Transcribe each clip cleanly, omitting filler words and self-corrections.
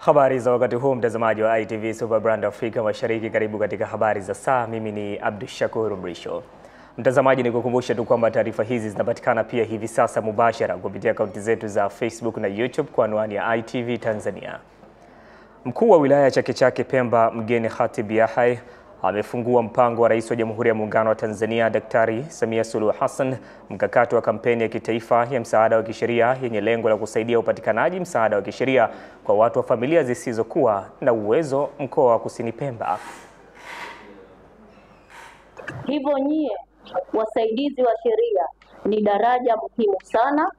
Habari za wakati huu mtazamaji wa ITV Super Brand Afrika Mashariki, karibu katika habari za saa. Mimi ni Abdushakur Mrisho. Mtazamaji, nikukumbusha tu kwamba taarifa hizi zinapatikana pia hivi sasa mubashara kupitia akaunti zetu za Facebook na YouTube kwa anwani ya ITV Tanzania. Mkuu wa wilaya ya Chake Chake Pemba Mgeni Khatib Yahya amefungua mpango wa Rais wa Jamhuri ya Muungano wa Tanzania Daktari Samia Suluhu Hassan, mkakati wa kampeni ya kitaifa ya msaada wa kisheria yenye lengo la kusaidia upatikanaji msaada wa kisheria kwa watu wa familia zisizokuwa na uwezo mkoa wa Kusini Pemba. Hivyo nyie wasaidizi wa sheria ni daraja muhimu sana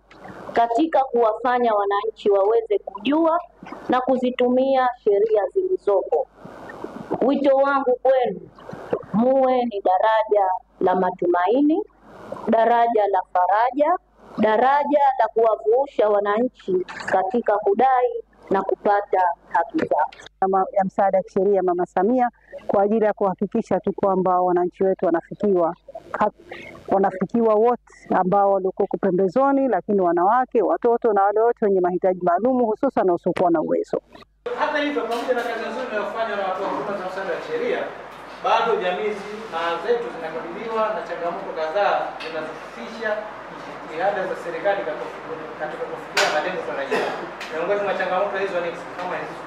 katika kuwafanya wananchi waweze kujua na kuzitumia sheria zilizopo. Wito wangu kwenu, muwe ni daraja la matumaini, daraja la faraja, daraja la kuwavusha wananchi katika kudai na kupata haki zao. Ya msaada wa kisheria Mama Samia kwa ajili ya kuhakikisha tu kwamba wananchi wetu wanafikiwa wote ambao walikuwa pembezoni, lakini wanawake, watoto na wale wote wenye mahitaji maalum, hususan na wasiokuwa na uwezo. Hata hivyo, pamoja na kazi nzuri inayofanywa na watu wa huduma za msaada wa sheria, bado jamii zetu zinakabiliwa na changamoto kadhaa zinazofifisha jitihada za serikali katika kufikia malengo tarajiwa. Miongoni mwa changamoto hizo ni kama hizo: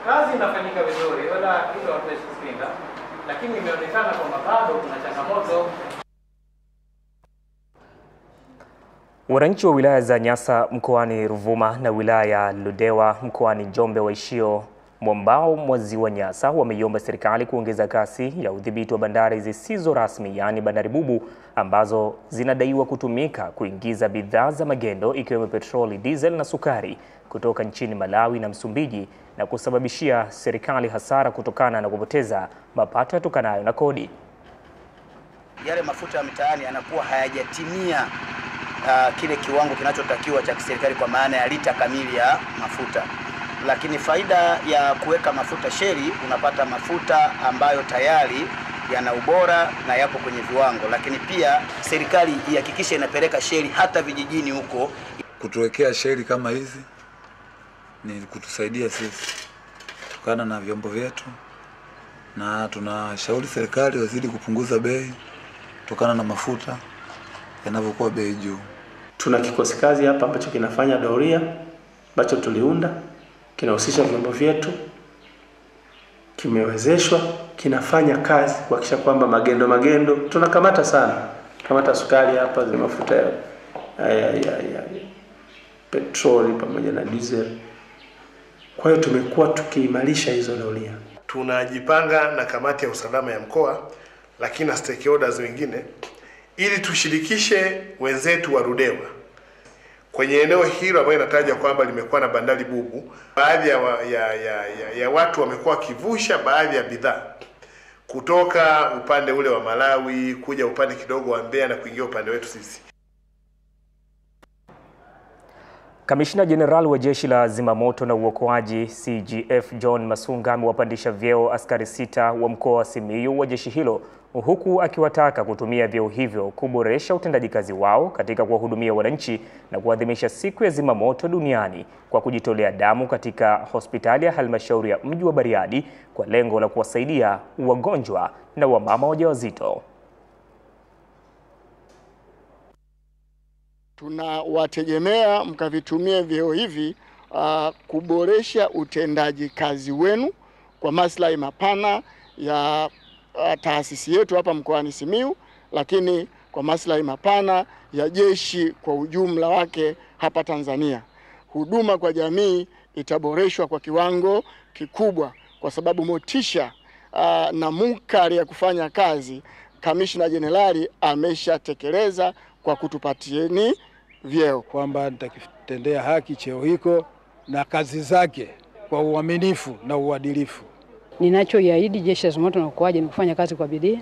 kazi inafanyika vizuri, wala hilo hatuwezi kupinga, lakini imeonekana kwamba bado kuna changamoto. Wananchi wa wilaya za Nyasa mkoani Ruvuma na wilaya ya Ludewa mkoani Njombe waishio mwambao mwa ziwa Nyasa wameiomba serikali kuongeza kasi ya udhibiti wa bandari zisizo rasmi, yaani bandari bubu, ambazo zinadaiwa kutumika kuingiza bidhaa za magendo ikiwemo petroli, diesel na sukari kutoka nchini Malawi na Msumbiji na kusababishia serikali hasara kutokana na kupoteza mapato yatokanayo na kodi. Yale mafuta ya mitaani yanakuwa hayajatimia kile kiwango kinachotakiwa cha kiserikali kwa maana ya lita kamili ya mafuta. Lakini faida ya kuweka mafuta sheli, unapata mafuta ambayo tayari yana ubora na yapo kwenye viwango, lakini pia serikali ihakikishe inapeleka sheli hata vijijini huko. Kutuwekea sheli kama hizi ni kutusaidia sisi kutokana na vyombo vyetu, na tunashauri serikali wazidi kupunguza bei kutokana na mafuta yanavyokuwa bei juu. Tuna kikosi kazi hapa ambacho kinafanya doria, ambacho tuliunda, kinahusisha vyombo vyetu, kimewezeshwa, kinafanya kazi kuhakikisha kwamba magendo tunakamata sana. Kamata sukari hapa, zile mafuta ya petroli pamoja na diesel. Kwa hiyo tumekuwa tukiimarisha hizo doria. Tunajipanga na kamati ya usalama ya mkoa, lakini na stakeholders wengine, ili tushirikishe wenzetu wa Ludewa kwenye eneo hilo ambayo inataja kwamba limekuwa na bandari bubu. Baadhi ya watu wamekuwa kivusha baadhi ya bidhaa kutoka upande ule wa Malawi kuja upande kidogo wa Mbeya na kuingia upande wetu sisi. Kamishna Jenerali wa Jeshi la Zimamoto na Uokoaji CGF John Masunga amewapandisha vyeo askari 6 wa mkoa wa Simiyu wa jeshi hilo, huku akiwataka kutumia vyeo hivyo kuboresha utendaji kazi wao katika kuwahudumia wananchi na kuadhimisha siku ya Zimamoto duniani kwa kujitolea damu katika hospitali ya halmashauri ya mji wa Bariadi kwa lengo la kuwasaidia wagonjwa na wamama wajawazito. Tunawategemea mkavitumie vyeo hivi kuboresha utendaji kazi wenu kwa maslahi mapana ya taasisi yetu hapa mkoani Simiyu, lakini kwa maslahi mapana ya jeshi kwa ujumla wake hapa Tanzania. Huduma kwa jamii itaboreshwa kwa kiwango kikubwa kwa sababu motisha na munkari ya kufanya kazi Kamishna Jenerali ameshatekeleza kwa kutupatieni vyeo, kwamba nitakitendea haki cheo hiko na kazi zake kwa uaminifu na uadilifu. Ninachoiahidi Jeshi la Zimamoto na Uokoaji ni kufanya kazi kwa bidii,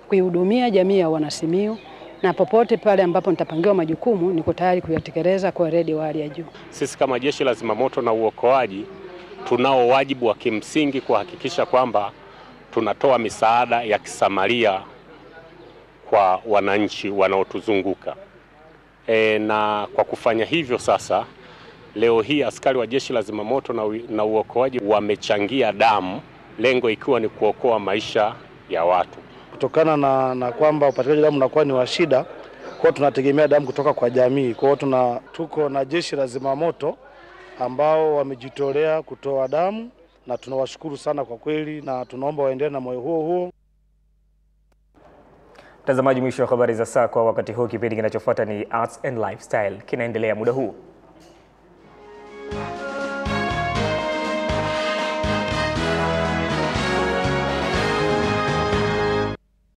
kuihudumia jamii ya Wanasimiyu, na popote pale ambapo nitapangiwa majukumu niko tayari kuyatekeleza kwa weledi wa hali ya juu. Sisi kama Jeshi la Zimamoto na Uokoaji tunao wajibu wa kimsingi kuhakikisha kwamba tunatoa misaada ya kisamaria kwa wananchi wanaotuzunguka. Na kwa kufanya hivyo sasa Leo hii askari wa Jeshi la Zimamoto na uokoaji wamechangia damu, lengo ikiwa ni kuokoa maisha ya watu. Kutokana na kwamba upatikanaji damu unakuwa ni wa shida, kwa tunategemea damu kutoka kwa jamii. Kwa hiyo tuko na Jeshi la Zimamoto ambao wamejitolea kutoa damu na tunawashukuru sana kwa kweli, na tunaomba waendelee na moyo huo. Mtazamaji, mwisho wa habari za saa kwa wakati huu. Kipindi kinachofuata ni Arts and Lifestyle, kinaendelea muda huu.